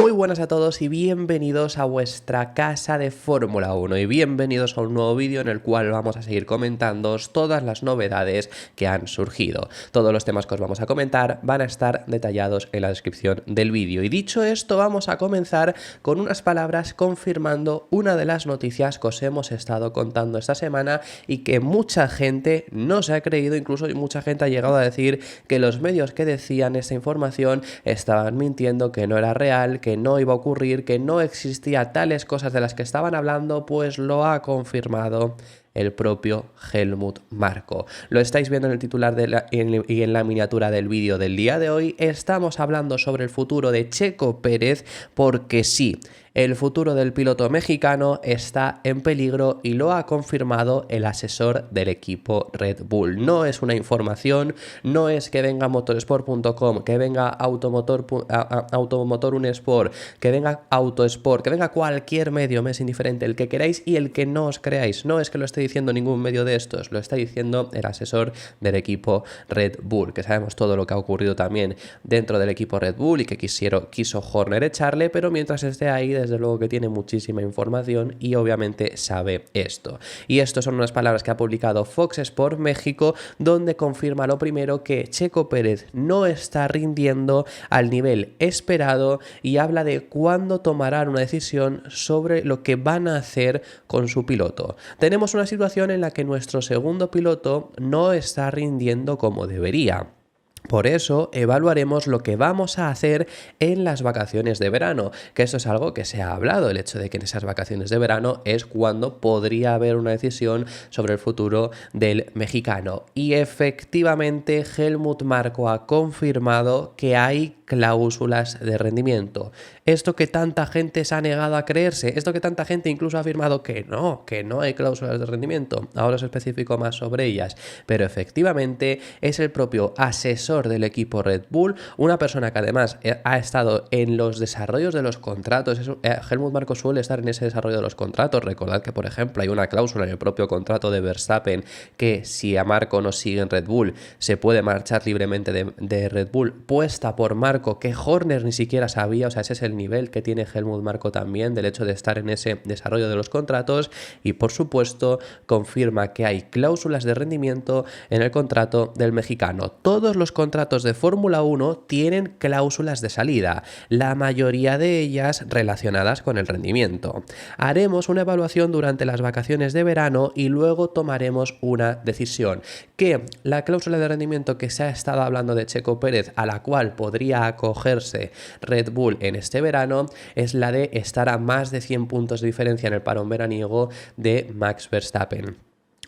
Muy buenas a todos y bienvenidos a vuestra casa de Fórmula 1 y bienvenidos a un nuevo vídeo en el cual vamos a seguir comentándoos todas las novedades que han surgido. Todos los temas que os vamos a comentar van a estar detallados en la descripción del vídeo. Y dicho esto, vamos a comenzar con unas palabras confirmando una de las noticias que os hemos estado contando esta semana y que mucha gente no se ha creído, incluso mucha gente ha llegado a decir que los medios que decían esta información estaban mintiendo, que no era real, que no iba a ocurrir, que no existía tales cosas de las que estaban hablando. Pues lo ha confirmado el propio Helmut Marko. Lo estáis viendo en el titular y en la miniatura del vídeo del día de hoy. Estamos hablando sobre el futuro de Checo Pérez porque sí, el futuro del piloto mexicano está en peligro y lo ha confirmado el asesor del equipo Red Bull. No es una información, no es que venga motorsport.com, que venga Automotor Unesport, que venga Autosport, que venga cualquier medio, me es indiferente, el que queráis y el que no os creáis. No es que lo esté diciendo ningún medio de estos, lo está diciendo el asesor del equipo Red Bull, que sabemos todo lo que ha ocurrido también dentro del equipo Red Bull y que quiso Horner echarle, pero mientras esté ahí, desde luego que tiene muchísima información y obviamente sabe esto. Y estas son unas palabras que ha publicado Fox Sports México, donde confirma lo primero, que Checo Pérez no está rindiendo al nivel esperado y habla de cuándo tomarán una decisión sobre lo que van a hacer con su piloto. Tenemos una situación en la que nuestro segundo piloto no está rindiendo como debería. Por eso evaluaremos lo que vamos a hacer en las vacaciones de verano, que esto es algo que se ha hablado, el hecho de que en esas vacaciones de verano es cuando podría haber una decisión sobre el futuro del mexicano. Y efectivamente Helmut Marko ha confirmado que hay cláusulas de rendimiento. Esto que tanta gente se ha negado a creerse, esto que tanta gente incluso ha afirmado que no hay cláusulas de rendimiento, ahora os especifico más sobre ellas, pero efectivamente es el propio asesor del equipo Red Bull, una persona que además ha estado en los desarrollos de los contratos. Helmut Marko suele estar en ese desarrollo de los contratos. Recordad que, por ejemplo, hay una cláusula en el propio contrato de Verstappen que si a Marko no sigue en Red Bull se puede marchar libremente de Red Bull, puesta por Marko, que Horner ni siquiera sabía. O sea, ese es el nivel que tiene Helmut Marko también del hecho de estar en ese desarrollo de los contratos. Y por supuesto confirma que hay cláusulas de rendimiento en el contrato del mexicano. Todos los contratos de Fórmula 1 tienen cláusulas de salida, la mayoría de ellas relacionadas con el rendimiento. Haremos una evaluación durante las vacaciones de verano y luego tomaremos una decisión. Que la cláusula de rendimiento que se ha estado hablando de Checo Pérez, a la cual podría acogerse Red Bull en este verano, es la de estar a más de 100 puntos de diferencia en el parón veraniego de Max Verstappen.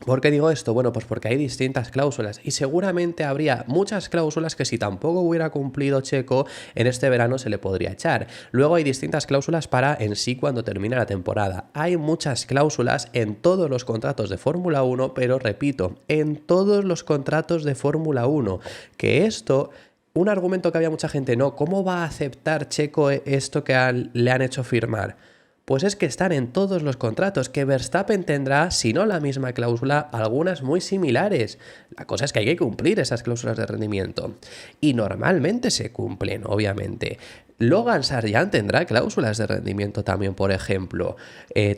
¿Por qué digo esto? Bueno, pues porque hay distintas cláusulas y seguramente habría muchas cláusulas que si tampoco hubiera cumplido Checo en este verano se le podría echar. Luego hay distintas cláusulas para en sí cuando termina la temporada. Hay muchas cláusulas en todos los contratos de Fórmula 1, pero repito, en todos los contratos de Fórmula 1, que esto... Un argumento que había mucha gente, no, ¿cómo va a aceptar Checo esto que le han hecho firmar? Pues es que están en todos los contratos, que Verstappen tendrá, si no la misma cláusula, algunas muy similares. La cosa es que hay que cumplir esas cláusulas de rendimiento. Y normalmente se cumplen, obviamente. Logan Sargeant tendrá cláusulas de rendimiento también, por ejemplo.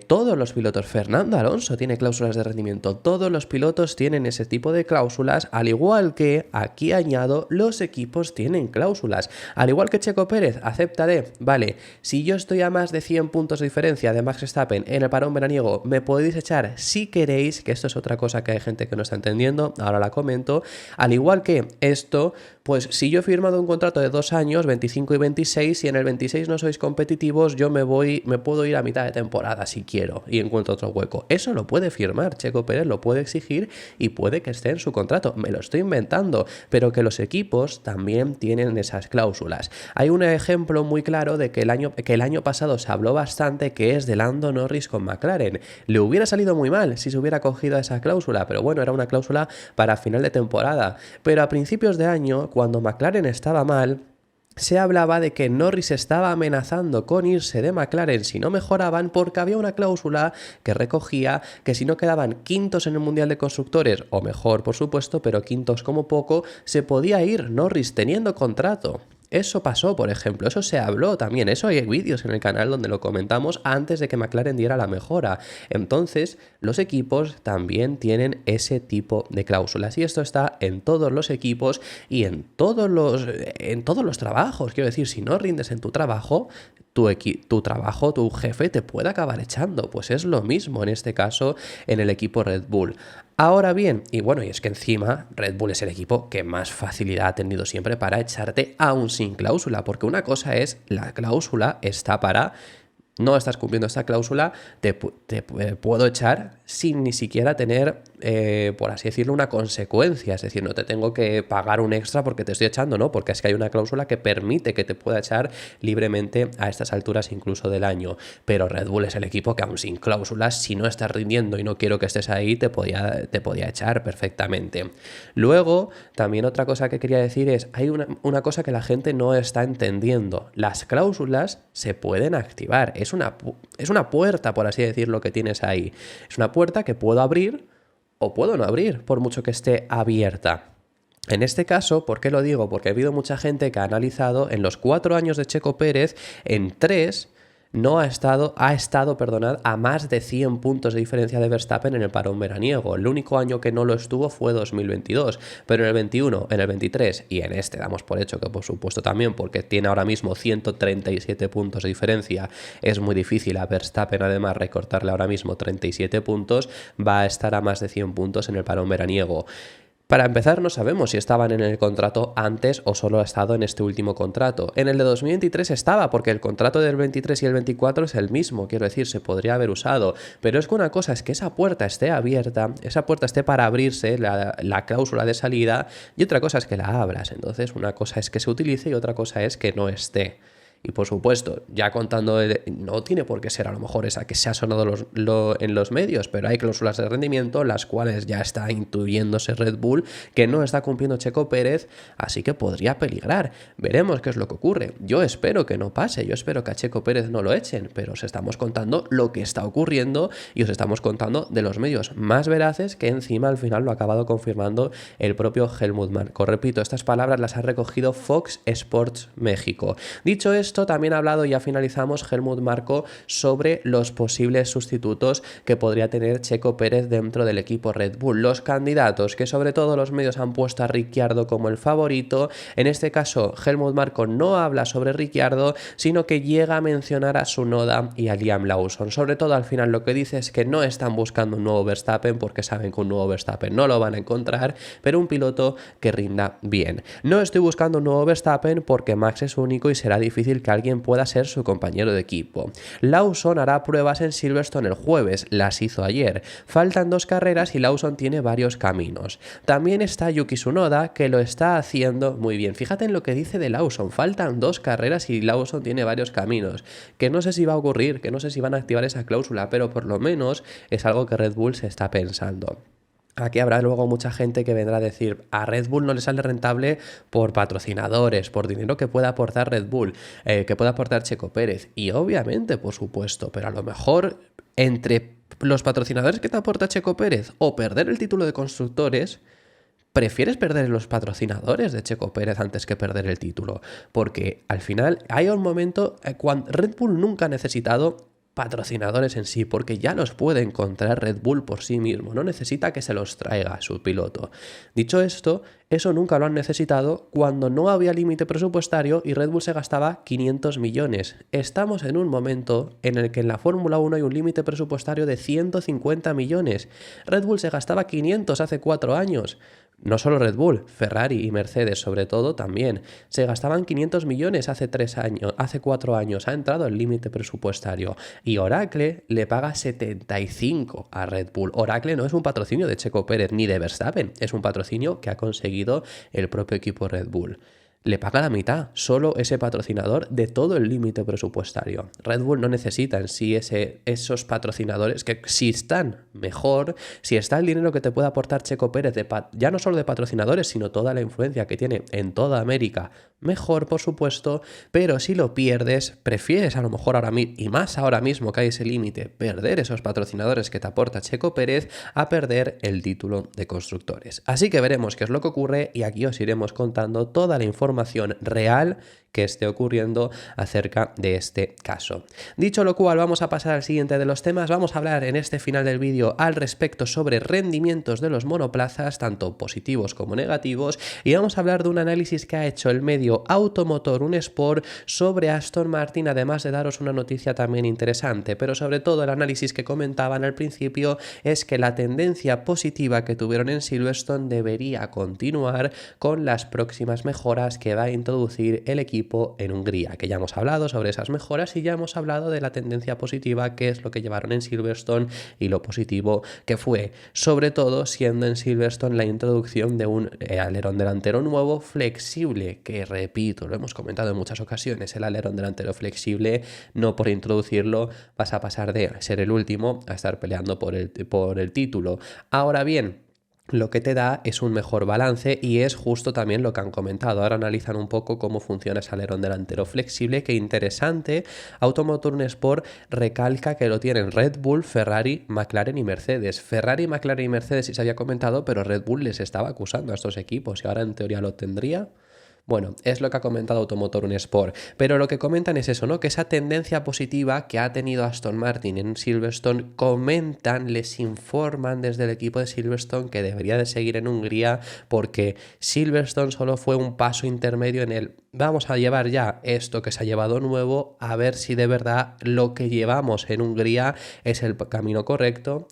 Todos los pilotos, Fernando Alonso tiene cláusulas de rendimiento, todos los pilotos tienen ese tipo de cláusulas, al igual que, aquí añado, los equipos tienen cláusulas. Al igual que Checo Pérez acepta vale, si yo estoy a más de 100 puntos de diferencia de Max Verstappen en el parón veraniego, me podéis echar si queréis, que esto es otra cosa que hay gente que no está entendiendo, ahora la comento. Al igual que esto, pues si yo he firmado un contrato de 2 años, 25 y 26, si en el 26 no sois competitivos, yo me puedo ir a mitad de temporada si quiero y encuentro otro hueco. Eso lo puede firmar Checo Pérez, lo puede exigir y puede que esté en su contrato. Me lo estoy inventando, pero que los equipos también tienen esas cláusulas. Hay un ejemplo muy claro de que el año pasado se habló bastante, que es de Lando Norris con McLaren. Le hubiera salido muy mal si se hubiera cogido esa cláusula, pero bueno, era una cláusula para final de temporada. Pero a principios de año, cuando McLaren estaba mal, se hablaba de que Norris estaba amenazando con irse de McLaren si no mejoraban, porque había una cláusula que recogía que si no quedaban quintos en el Mundial de Constructores, o mejor por supuesto, pero quintos como poco, se podía ir Norris teniendo contrato. Eso pasó, por ejemplo, eso se habló también, eso hay vídeos en el canal donde lo comentamos antes de que McLaren diera la mejora. Entonces, los equipos también tienen ese tipo de cláusulas y esto está en todos los equipos y en todos los trabajos. Quiero decir, si no rindes en tu trabajo, tu trabajo, tu jefe te puede acabar echando. Pues es lo mismo en este caso en el equipo Red Bull. Ahora bien, y bueno, y es que encima Red Bull es el equipo que más facilidad ha tenido siempre para echarte aún sin cláusula, porque una cosa es, la cláusula está para, no estás cumpliendo esta cláusula, te puedo echar sin ni siquiera tener, por así decirlo, una consecuencia. Es decir, no te tengo que pagar un extra porque te estoy echando, ¿no? Porque es que hay una cláusula que permite que te pueda echar libremente a estas alturas incluso del año. Pero Red Bull es el equipo que aún sin cláusulas, si no estás rindiendo y no quiero que estés ahí, te podía echar perfectamente. Luego, también otra cosa que quería decir es, hay una cosa que la gente no está entendiendo. Las cláusulas se pueden activar. Es una puerta, por así decirlo, que tienes ahí. Es una puerta que puedo abrir o puedo no abrir, por mucho que esté abierta. En este caso, ¿por qué lo digo? Porque ha habido mucha gente que ha analizado en los 4 años de Checo Pérez, en 3 no ha estado, perdonad, a más de 100 puntos de diferencia de Verstappen en el parón veraniego. El único año que no lo estuvo fue 2022, pero en el 21, en el 23 y en este damos por hecho que por supuesto también, porque tiene ahora mismo 137 puntos de diferencia, es muy difícil a Verstappen además recortarle ahora mismo 37 puntos, va a estar a más de 100 puntos en el parón veraniego. Para empezar, no sabemos si estaban en el contrato antes o solo ha estado en este último contrato. En el de 2023 estaba, porque el contrato del 23 y el 24 es el mismo, quiero decir, se podría haber usado. Pero es que una cosa es que esa puerta esté abierta, esa puerta esté para abrirse, la cláusula de salida, y otra cosa es que la abras. Entonces, una cosa es que se utilice y otra cosa es que no esté. Y por supuesto, ya contando, no tiene por qué ser a lo mejor esa que se ha sonado en los medios, pero hay cláusulas de rendimiento, las cuales ya está intuyéndose Red Bull que no está cumpliendo Checo Pérez, así que podría peligrar. Veremos qué es lo que ocurre. Yo espero que no pase, yo espero que a Checo Pérez no lo echen, pero os estamos contando lo que está ocurriendo y os estamos contando de los medios más veraces que encima al final lo ha acabado confirmando el propio Helmut Marko. Repito, estas palabras las ha recogido Fox Sports México. Dicho esto, también ha hablado, ya finalizamos, Helmut Marko sobre los posibles sustitutos que podría tener Checo Pérez dentro del equipo Red Bull. Los candidatos, que sobre todo los medios han puesto a Ricciardo como el favorito. En este caso, Helmut Marko no habla sobre Ricciardo, sino que llega a mencionar a Tsunoda y a Liam Lawson. Sobre todo al final lo que dice es que no están buscando un nuevo Verstappen porque saben que un nuevo Verstappen no lo van a encontrar, pero un piloto que rinda bien. No estoy buscando un nuevo Verstappen porque Max es único y será difícil que alguien pueda ser su compañero de equipo. Lawson hará pruebas en Silverstone el jueves, las hizo ayer. Faltan 2 carreras y Lawson tiene varios caminos. También está Yuki Tsunoda, que lo está haciendo muy bien. Fíjate en lo que dice de Lawson, faltan 2 carreras y Lawson tiene varios caminos. Que no sé si va a ocurrir, que no sé si van a activar esa cláusula, pero por lo menos es algo que Red Bull se está pensando. Aquí habrá luego mucha gente que vendrá a decir, a Red Bull no le sale rentable por patrocinadores, por dinero que pueda aportar Red Bull, que pueda aportar Checo Pérez. Y obviamente, por supuesto, pero a lo mejor entre los patrocinadores que te aporta Checo Pérez o perder el título de constructores, prefieres perder los patrocinadores de Checo Pérez antes que perder el título. Porque al final hay un momento cuando Red Bull nunca ha necesitado patrocinadores en sí, porque ya los puede encontrar Red Bull por sí mismo, no necesita que se los traiga su piloto. Dicho esto, eso nunca lo han necesitado cuando no había límite presupuestario y Red Bull se gastaba 500 millones. Estamos en un momento en el que en la Fórmula 1 hay un límite presupuestario de 150 millones. Red Bull se gastaba 500 hace 4 años. No solo Red Bull, Ferrari y Mercedes sobre todo también. Se gastaban 500 millones hace 4 años. Ha entrado el límite presupuestario. Y Oracle le paga 75 a Red Bull. Oracle no es un patrocinio de Checo Pérez ni de Verstappen. Es un patrocinio que ha conseguido el propio equipo Red Bull. Le paga la mitad, solo ese patrocinador, de todo el límite presupuestario. Red Bull no necesita en sí esos patrocinadores que si están mejor, si está el dinero que te puede aportar Checo Pérez, ya no solo de patrocinadores, sino toda la influencia que tiene en toda América, mejor por supuesto, pero si lo pierdes, prefieres a lo mejor ahora mismo, y más ahora mismo que hay ese límite, perder esos patrocinadores que te aporta Checo Pérez a perder el título de constructores. Así que veremos qué es lo que ocurre y aquí os iremos contando toda la información información real que esté ocurriendo acerca de este caso. Dicho lo cual, vamos a pasar al siguiente de los temas. Vamos a hablar en este final del vídeo al respecto sobre rendimientos de los monoplazas, tanto positivos como negativos, y vamos a hablar de un análisis que ha hecho el medio Automotor Unesport sobre Aston Martin, además de daros una noticia también interesante, pero sobre todo el análisis que comentaban al principio es que la tendencia positiva que tuvieron en Silverstone debería continuar con las próximas mejoras que va a introducir el equipo en Hungría, que ya hemos hablado sobre esas mejoras y ya hemos hablado de la tendencia positiva, que es lo que llevaron en Silverstone, y lo positivo que fue, sobre todo siendo en Silverstone la introducción de un alerón delantero nuevo flexible, que repito, lo hemos comentado en muchas ocasiones, el alerón delantero flexible, no por introducirlo vas a pasar de ser el último a estar peleando por el título. Ahora bien, lo que te da es un mejor balance y es justo también lo que han comentado. Ahora analizan un poco cómo funciona ese alerón delantero flexible, que interesante. Automotor Sport recalca que lo tienen Red Bull, Ferrari, McLaren y Mercedes. Ferrari, McLaren y Mercedes sí se había comentado, pero Red Bull les estaba acusando a estos equipos y ahora en teoría lo tendría. Bueno, es lo que ha comentado Automotor Unesport, pero lo que comentan es eso, ¿no? Que esa tendencia positiva que ha tenido Aston Martin en Silverstone, comentan, les informan desde el equipo de Silverstone que debería de seguir en Hungría, porque Silverstone solo fue un paso intermedio en el vamos a llevar ya esto que se ha llevado nuevo, a ver si de verdad lo que llevamos en Hungría es el camino correcto.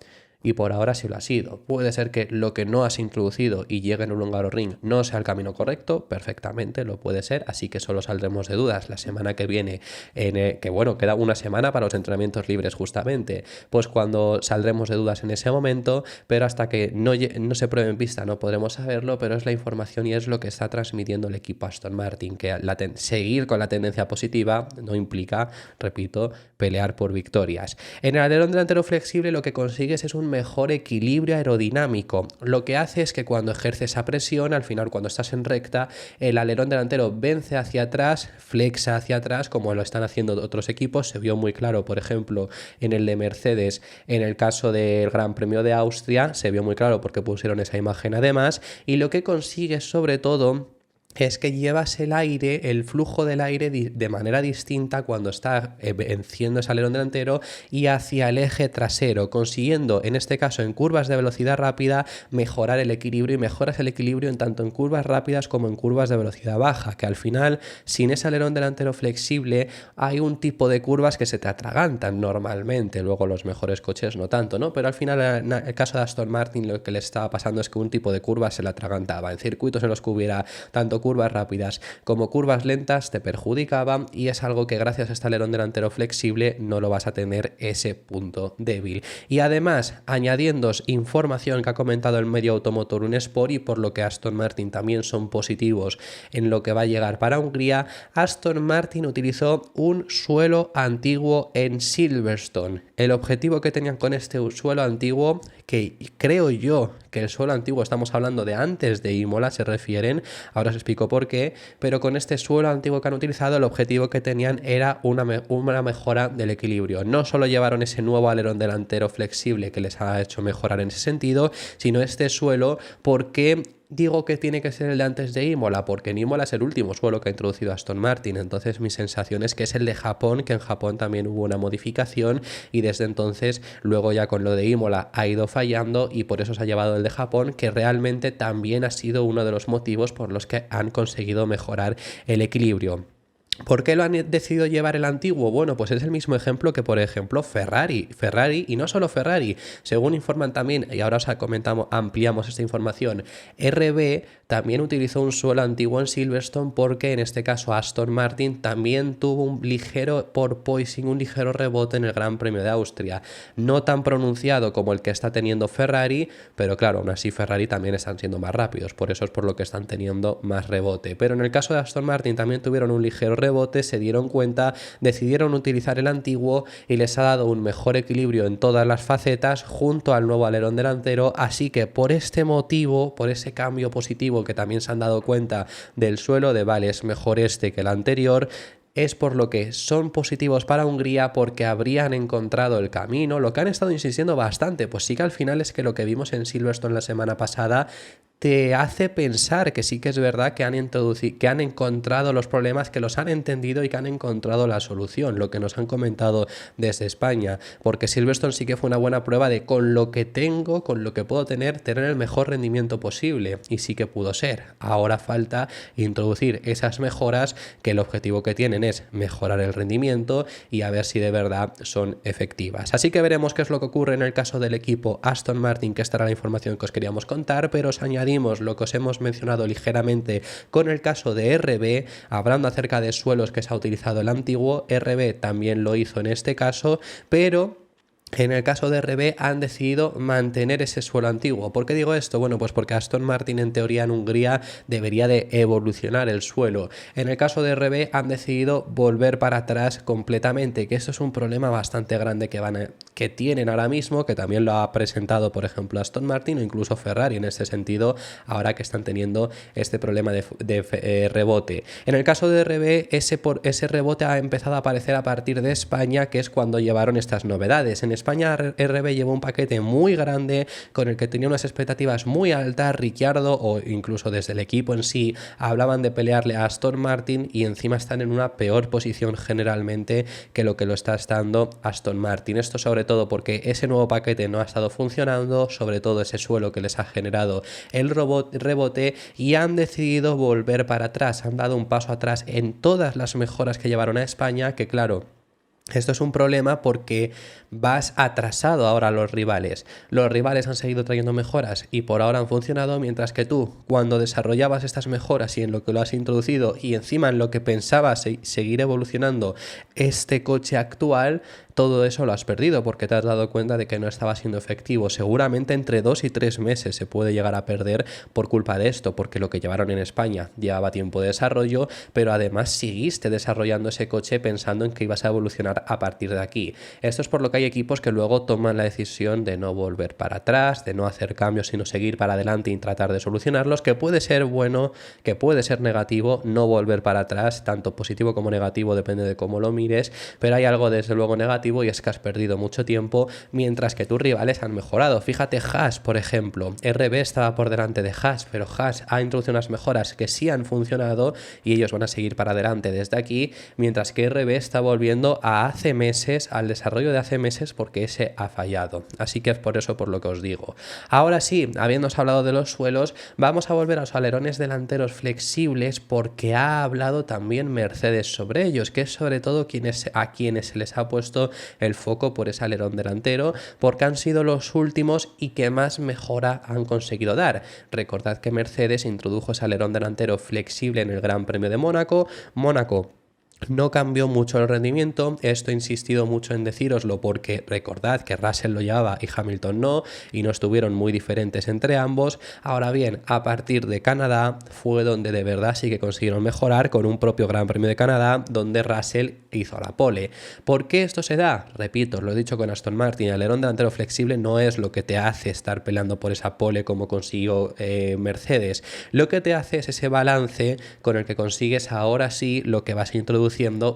Y por ahora sí lo ha sido. Puede ser que lo que no has introducido y llegue en un Hungaroring no sea el camino correcto, perfectamente lo puede ser, así que solo saldremos de dudas la semana que viene, que bueno, queda una semana para los entrenamientos libres justamente, pues cuando saldremos de dudas en ese momento, pero hasta que no se pruebe en pista no podremos saberlo, pero es la información y es lo que está transmitiendo el equipo Aston Martin, que seguir con la tendencia positiva no implica, repito, pelear por victorias. En el alerón delantero flexible lo que consigues es un mejor equilibrio aerodinámico. Lo que hace es que cuando ejerces esa presión, al final cuando estás en recta, el alerón delantero vence hacia atrás, flexa hacia atrás, como lo están haciendo otros equipos. Se vio muy claro, por ejemplo, en el de Mercedes, en el caso del Gran Premio de Austria, se vio muy claro porque pusieron esa imagen además, y lo que consigues sobre todo es que llevas el aire, el flujo del aire de manera distinta cuando está venciendo ese alerón delantero y hacia el eje trasero, consiguiendo, en este caso en curvas de velocidad rápida, mejorar el equilibrio, y mejoras el equilibrio en tanto en curvas rápidas como en curvas de velocidad baja, que al final, sin ese alerón delantero flexible, hay un tipo de curvas que se te atragantan normalmente, luego los mejores coches no tanto, ¿no? Pero al final, en el caso de Aston Martin, lo que le estaba pasando es que un tipo de curva se le atragantaba. En circuitos en los que hubiera tanto curvas rápidas como curvas lentas te perjudicaban, y es algo que gracias a este alerón delantero flexible no lo vas a tener ese punto débil. Y además, añadiendo información que ha comentado el medio Automotor Unesport, y por lo que Aston Martin también son positivos en lo que va a llegar para Hungría, Aston Martin utilizó un suelo antiguo en Silverstone. El objetivo que tenían con este suelo antiguo, que creo yo que el suelo antiguo estamos hablando de antes de Imola, se refieren, ahora os explico por qué, pero con este suelo antiguo que han utilizado, el objetivo que tenían era una mejora del equilibrio. No solo llevaron ese nuevo alerón delantero flexible que les ha hecho mejorar en ese sentido, sino este suelo. ¿Por qué digo que tiene que ser el de antes de Imola? Porque en Imola es el último suelo que ha introducido Aston Martin, entonces mi sensación es que es el de Japón, que en Japón también hubo una modificación y desde entonces luego ya con lo de Imola ha ido fallando, y por eso se ha llevado el de Japón, que realmente también ha sido uno de los motivos por los que han conseguido mejorar el equilibrio. ¿Por qué lo han decidido llevar el antiguo? Bueno, pues es el mismo ejemplo que, por ejemplo, Ferrari, y no solo Ferrari, según informan también, y ahora os comentamos, ampliamos esta información, RB también utilizó un suelo antiguo en Silverstone, porque en este caso Aston Martin también tuvo un ligero porpoising, un ligero rebote en el Gran Premio de Austria, no tan pronunciado como el que está teniendo Ferrari, pero claro, aún así Ferrari también están siendo más rápidos, por eso es por lo que están teniendo más rebote, pero en el caso de Aston Martin también tuvieron un ligero rebote, se dieron cuenta, decidieron utilizar el antiguo y les ha dado un mejor equilibrio en todas las facetas junto al nuevo alerón delantero, así que por este motivo, por ese cambio positivo que también se han dado cuenta del suelo, de vale, es mejor este que el anterior, es por lo que son positivos para Hungría, porque habrían encontrado el camino, lo que han estado insistiendo bastante, pues sí que al final es que lo que vimos en Silverstone la semana pasada te hace pensar que sí que es verdad que han encontrado los problemas, que los han entendido y que han encontrado la solución, lo que nos han comentado desde España, porque Silverstone sí que fue una buena prueba de con lo que tengo, con lo que puedo tener el mejor rendimiento posible, y sí que pudo ser. Ahora falta introducir esas mejoras, que el objetivo que tienen es mejorar el rendimiento y a ver si de verdad son efectivas. Así que veremos qué es lo que ocurre en el caso del equipo Aston Martin, que esta era la información que os queríamos contar, pero os añadimos lo que os hemos mencionado ligeramente con el caso de RB, hablando acerca de suelos que se ha utilizado el antiguo. RB también lo hizo en este caso, pero en el caso de RB han decidido mantener ese suelo antiguo. ¿Por qué digo esto? Bueno, pues porque Aston Martin en teoría en Hungría debería de evolucionar el suelo. En el caso de RB han decidido volver para atrás completamente, que esto es un problema bastante grande que tienen ahora mismo, que también lo ha presentado por ejemplo Aston Martin o incluso Ferrari en este sentido, ahora que están teniendo este problema de rebote. En el caso de RB ese rebote ha empezado a aparecer a partir de España, que es cuando llevaron estas novedades. En España RB llevó un paquete muy grande con el que tenía unas expectativas muy altas. Ricciardo o incluso desde el equipo en sí hablaban de pelearle a Aston Martin, y encima están en una peor posición generalmente que lo está estando Aston Martin. Esto sobre todo porque ese nuevo paquete no ha estado funcionando, sobre todo ese suelo que les ha generado el rebote, y han decidido volver para atrás, han dado un paso atrás en todas las mejoras que llevaron a España, que claro, esto es un problema porque vas atrasado ahora a los rivales. Los rivales han seguido trayendo mejoras y por ahora han funcionado, mientras que tú, cuando desarrollabas estas mejoras y en lo que lo has introducido y encima en lo que pensabas seguir evolucionando este coche actual, todo eso lo has perdido porque te has dado cuenta de que no estaba siendo efectivo. Seguramente entre 2 y 3 meses se puede llegar a perder por culpa de esto, porque lo que llevaron en España llevaba tiempo de desarrollo, pero además seguiste desarrollando ese coche pensando en que ibas a evolucionar a partir de aquí. Esto es por lo que hay equipos que luego toman la decisión de no volver para atrás, de no hacer cambios, sino seguir para adelante y tratar de solucionarlos, que puede ser bueno, que puede ser negativo, no volver para atrás, tanto positivo como negativo, depende de cómo lo mires, pero hay algo desde luego negativo, y es que has perdido mucho tiempo mientras que tus rivales han mejorado. Fíjate, Haas, por ejemplo, RB estaba por delante de Haas, pero Haas ha introducido unas mejoras que sí han funcionado y ellos van a seguir para adelante desde aquí, mientras que RB está volviendo a hace meses, al desarrollo de hace meses, porque ese ha fallado. Así que es por eso por lo que os digo. Ahora sí, habiéndoos hablado de los suelos, vamos a volver a los alerones delanteros flexibles, porque ha hablado también Mercedes sobre ellos, que es sobre todo a quienes se les ha puesto el foco por ese alerón delantero, porque han sido los últimos y que más mejora han conseguido dar. Recordad que Mercedes introdujo ese alerón delantero flexible en el Gran Premio de Mónaco. No cambió mucho el rendimiento, esto he insistido mucho en decíroslo porque recordad que Russell lo llevaba y Hamilton no, y no estuvieron muy diferentes entre ambos. Ahora bien, a partir de Canadá fue donde de verdad sí que consiguieron mejorar, con un propio Gran Premio de Canadá donde Russell hizo la pole. ¿Por qué esto se da? Repito, lo he dicho con Aston Martin, el alerón delantero flexible no es lo que te hace estar peleando por esa pole como consiguió Mercedes. Lo que te hace es ese balance con el que consigues ahora sí lo que vas a introducir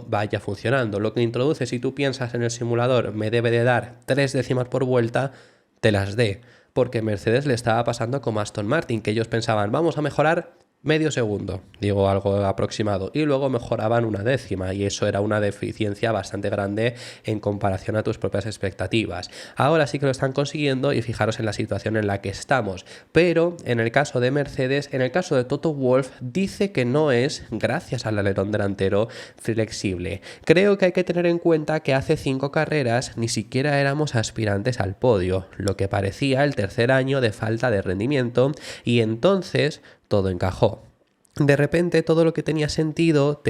vaya funcionando. Lo que introduces, si tú piensas en el simulador me debe de dar 3 décimas por vuelta, te las dé, porque Mercedes le estaba pasando como a Aston Martin, que ellos pensaban vamos a mejorar medio segundo, digo algo aproximado, y luego mejoraban 1 décima, y eso era una deficiencia bastante grande en comparación a tus propias expectativas. Ahora sí que lo están consiguiendo y fijaros en la situación en la que estamos, pero en el caso de Mercedes, en el caso de Toto Wolff, dice que no es gracias al alerón delantero flexible. Creo que hay que tener en cuenta que hace 5 carreras ni siquiera éramos aspirantes al podio, lo que parecía el tercer año de falta de rendimiento, y entonces todo encajó. De repente todo lo que tenía sentido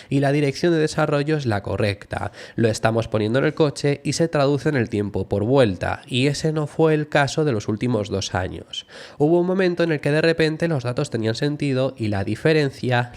y la dirección de desarrollo es la correcta. Lo estamos poniendo en el coche y se traduce en el tiempo por vuelta, y ese no fue el caso de los últimos 2 años. Hubo un momento en el que de repente los datos tenían sentido y la diferencia,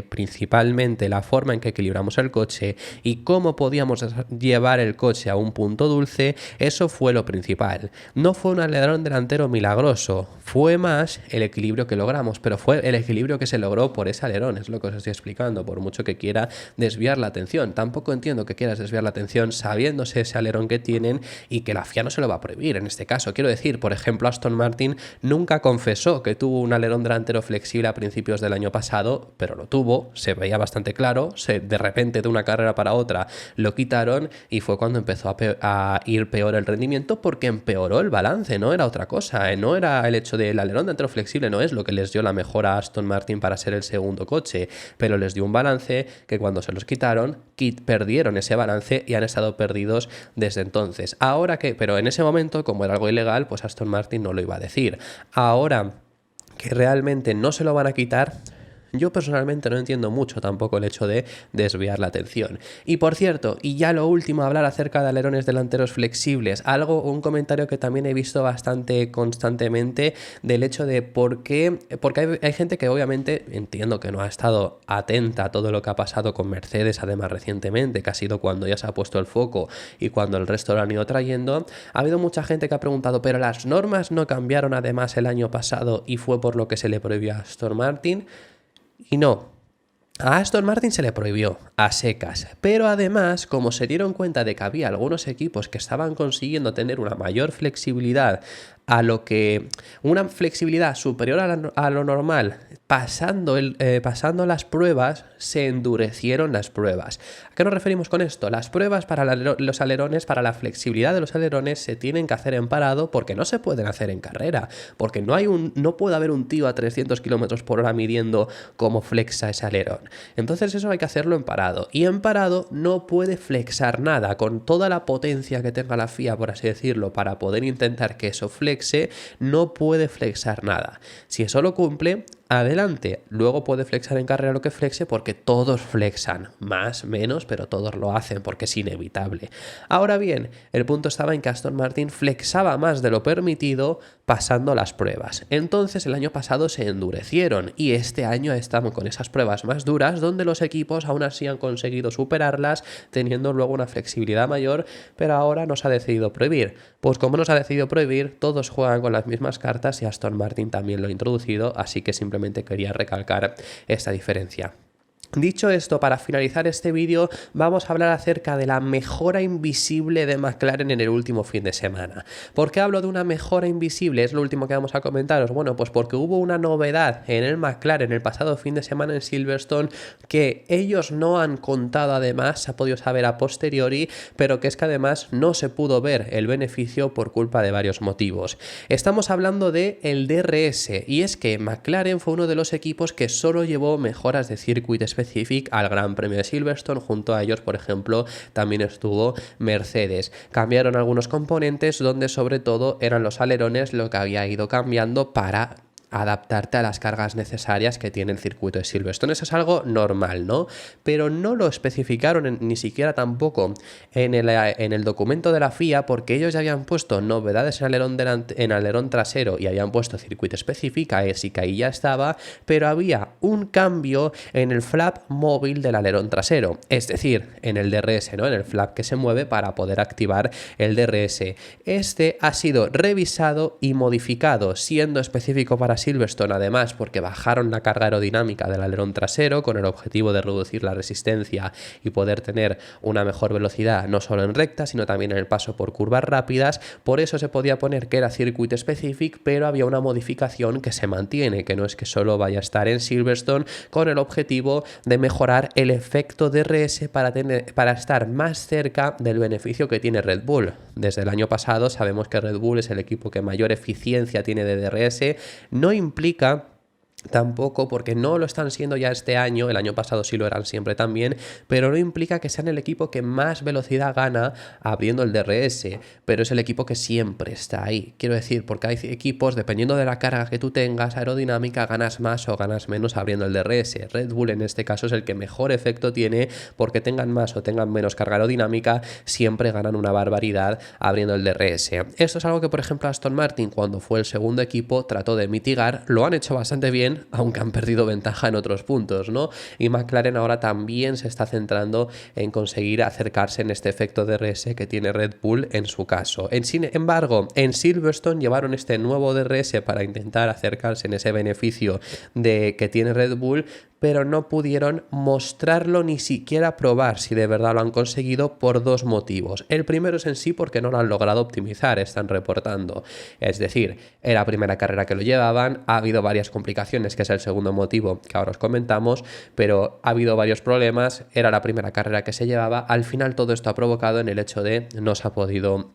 principalmente la forma en que equilibramos el coche y cómo podíamos llevar el coche a un punto dulce, eso fue lo principal. No fue un alerón delantero milagroso, fue más el equilibrio que logramos, pero pero fue el equilibrio que se logró por ese alerón, es lo que os estoy explicando, por mucho que quiera desviar la atención. Tampoco entiendo que quieras desviar la atención sabiéndose ese alerón que tienen y que la FIA no se lo va a prohibir en este caso. Quiero decir, por ejemplo, Aston Martin nunca confesó que tuvo un alerón delantero flexible a principios del año pasado, pero lo tuvo, se veía bastante claro, de repente de una carrera para otra lo quitaron y fue cuando empezó a ir peor el rendimiento porque empeoró el balance, no era otra cosa, no era el hecho del alerón delantero flexible, no es lo que les dio la mejora a Aston Martin para ser el segundo coche, pero les dio un balance que cuando se los quitaron, perdieron ese balance y han estado perdidos desde entonces. Ahora que, pero en ese momento, como era algo ilegal, pues Aston Martin no lo iba a decir. Ahora que realmente no se lo van a quitar, yo personalmente no entiendo mucho tampoco el hecho de desviar la atención. Y por cierto, y ya lo último, hablar acerca de alerones delanteros flexibles, un comentario que también he visto bastante constantemente del hecho de porque hay gente que obviamente entiendo que no ha estado atenta a todo lo que ha pasado con Mercedes, además recientemente, que ha sido cuando ya se ha puesto el foco y cuando el resto lo han ido trayendo. Ha habido mucha gente que ha preguntado, pero las normas no cambiaron además el año pasado y fue por lo que se le prohibió a Aston Martin. Y no, a Aston Martin se le prohibió a secas, pero además, como se dieron cuenta de que había algunos equipos que estaban consiguiendo tener una mayor flexibilidad, una flexibilidad superior a lo normal, pasando las pruebas, se endurecieron las pruebas. ¿A qué nos referimos con esto? Las pruebas para los alerones, para la flexibilidad de los alerones, se tienen que hacer en parado porque no se pueden hacer en carrera, porque no puede haber un tío a 300 km por hora midiendo cómo flexa ese alerón. Entonces eso hay que hacerlo en parado, y en parado no puede flexar nada, con toda la potencia que tenga la FIA, por así decirlo, para poder intentar que eso flexe, no puede flexar nada. Si eso lo cumple, adelante, luego puede flexar en carrera lo que flexe porque todos flexan, más, menos, pero todos lo hacen porque es inevitable. Ahora bien, el punto estaba en que Aston Martin flexaba más de lo permitido pasando las pruebas. Entonces el año pasado se endurecieron y este año estamos con esas pruebas más duras donde los equipos aún así han conseguido superarlas teniendo luego una flexibilidad mayor, pero ahora nos ha decidido prohibir. Pues como nos ha decidido prohibir, todos juegan con las mismas cartas y Aston Martin también lo ha introducido, así que simplemente quería recalcar esta diferencia. Dicho esto, para finalizar este vídeo, vamos a hablar acerca de la mejora invisible de McLaren en el último fin de semana. ¿Por qué hablo de una mejora invisible? Es lo último que vamos a comentaros. Bueno, pues porque hubo una novedad en el McLaren el pasado fin de semana en Silverstone que ellos no han contado, además, se ha podido saber a posteriori, pero que es que además no se pudo ver el beneficio por culpa de varios motivos. Estamos hablando de el DRS, y es que McLaren fue uno de los equipos que solo llevó mejoras de circuito al Gran Premio de Silverstone. Junto a ellos, por ejemplo, también estuvo Mercedes. Cambiaron algunos componentes donde sobre todo eran los alerones lo que había ido cambiando para adaptarte a las cargas necesarias que tiene el circuito de Silverstone. Eso es algo normal, ¿no? Pero no lo especificaron ni siquiera tampoco en el documento de la FIA, porque ellos ya habían puesto novedades en alerón trasero y habían puesto circuito específico, así que ahí ya estaba, pero había un cambio en el flap móvil del alerón trasero, es decir, en el DRS, ¿no? En el flap que se mueve para poder activar el DRS. Este ha sido revisado y modificado, siendo específico para Silverstone, además, porque bajaron la carga aerodinámica del alerón trasero con el objetivo de reducir la resistencia y poder tener una mejor velocidad no solo en recta, sino también en el paso por curvas rápidas. Por eso se podía poner que era circuit specific, pero había una modificación que se mantiene, que no es que solo vaya a estar en Silverstone, con el objetivo de mejorar el efecto DRS para estar más cerca del beneficio que tiene Red Bull. Desde el año pasado sabemos que Red Bull es el equipo que mayor eficiencia tiene de DRS. No implica tampoco, porque no lo están siendo ya este año, el año pasado sí lo eran siempre también, pero no implica que sean el equipo que más velocidad gana abriendo el DRS, pero es el equipo que siempre está ahí. Quiero decir, porque hay equipos, dependiendo de la carga que tú tengas aerodinámica, ganas más o ganas menos abriendo el DRS. Red Bull en este caso es el que mejor efecto tiene, porque tengan más o tengan menos carga aerodinámica, siempre ganan una barbaridad abriendo el DRS. Esto es algo que, por ejemplo, Aston Martin, cuando fue el segundo equipo, trató de mitigar, lo han hecho bastante bien, bien, aunque han perdido ventaja en otros puntos, ¿no? Y McLaren ahora también se está centrando en conseguir acercarse en este efecto DRS que tiene Red Bull en su caso. Sin embargo, en Silverstone llevaron este nuevo DRS para intentar acercarse en ese beneficio de que tiene Red Bull, pero no pudieron mostrarlo ni siquiera probar si de verdad lo han conseguido por dos motivos. El primero es en sí porque no lo han logrado optimizar, están reportando. Es decir, era la primera carrera que lo llevaban, ha habido varias complicaciones, que es el segundo motivo que ahora os comentamos, pero ha habido varios problemas, era la primera carrera que se llevaba. Al final todo esto ha provocado en el hecho de no se ha podido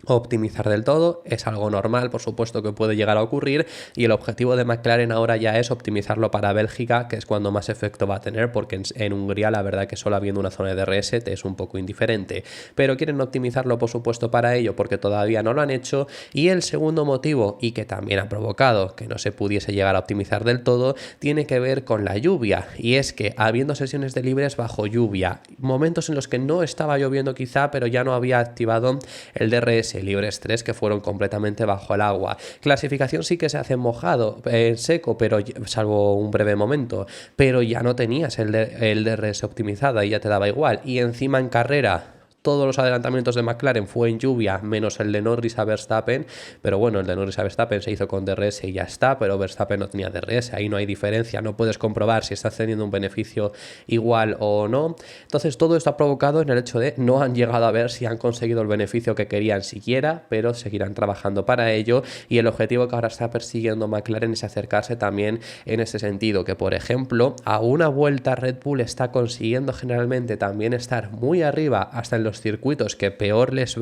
optimizar del todo, es algo normal, por supuesto que puede llegar a ocurrir, y el objetivo de McLaren ahora ya es optimizarlo para Bélgica, que es cuando más efecto va a tener, porque en Hungría la verdad que solo habiendo una zona de DRS te es un poco indiferente, pero quieren optimizarlo por supuesto para ello, porque todavía no lo han hecho. Y el segundo motivo, y que también ha provocado que no se pudiese llegar a optimizar del todo, tiene que ver con la lluvia, y es que habiendo sesiones de libres bajo lluvia, momentos en los que no estaba lloviendo quizá, pero ya no había activado el DRS libres 3, que fueron completamente bajo el agua. Clasificación sí que se hace mojado, en seco, pero salvo un breve momento, pero ya no tenías el DRS optimizado y ya te daba igual. Y encima en carrera todos los adelantamientos de McLaren fue en lluvia, menos el de Norris a Verstappen, pero bueno, el de Norris a Verstappen se hizo con DRS y ya está, pero Verstappen no tenía DRS, ahí no hay diferencia, no puedes comprobar si estás teniendo un beneficio igual o no. Entonces todo esto ha provocado en el hecho de no han llegado a ver si han conseguido el beneficio que querían siquiera, pero seguirán trabajando para ello, y el objetivo que ahora está persiguiendo McLaren es acercarse también en ese sentido, que por ejemplo a una vuelta Red Bull está consiguiendo generalmente también estar muy arriba hasta en los circuitos que peor les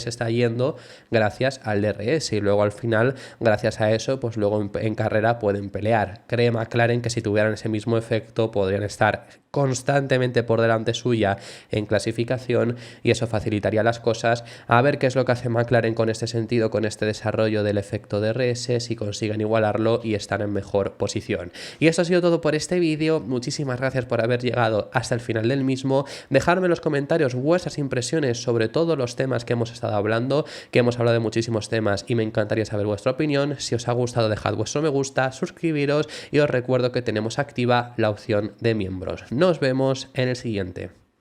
está yendo gracias al DRS, y luego al final gracias a eso pues luego en carrera pueden pelear. Cree McLaren que si tuvieran ese mismo efecto podrían estar constantemente por delante suya en clasificación, y eso facilitaría las cosas. A ver qué es lo que hace McLaren con este sentido, con este desarrollo del efecto DRS, si consiguen igualarlo y estar en mejor posición. Y esto ha sido todo por este vídeo. Muchísimas gracias por haber llegado hasta el final del mismo. Dejadme en los comentarios vuestras impresiones sobre todos los temas que hemos estado hablando, que hemos hablado de muchísimos temas y me encantaría saber vuestra opinión. Si os ha gustado, dejad vuestro me gusta, suscribiros, y os recuerdo que tenemos activa la opción de miembros. Nos vemos en el siguiente.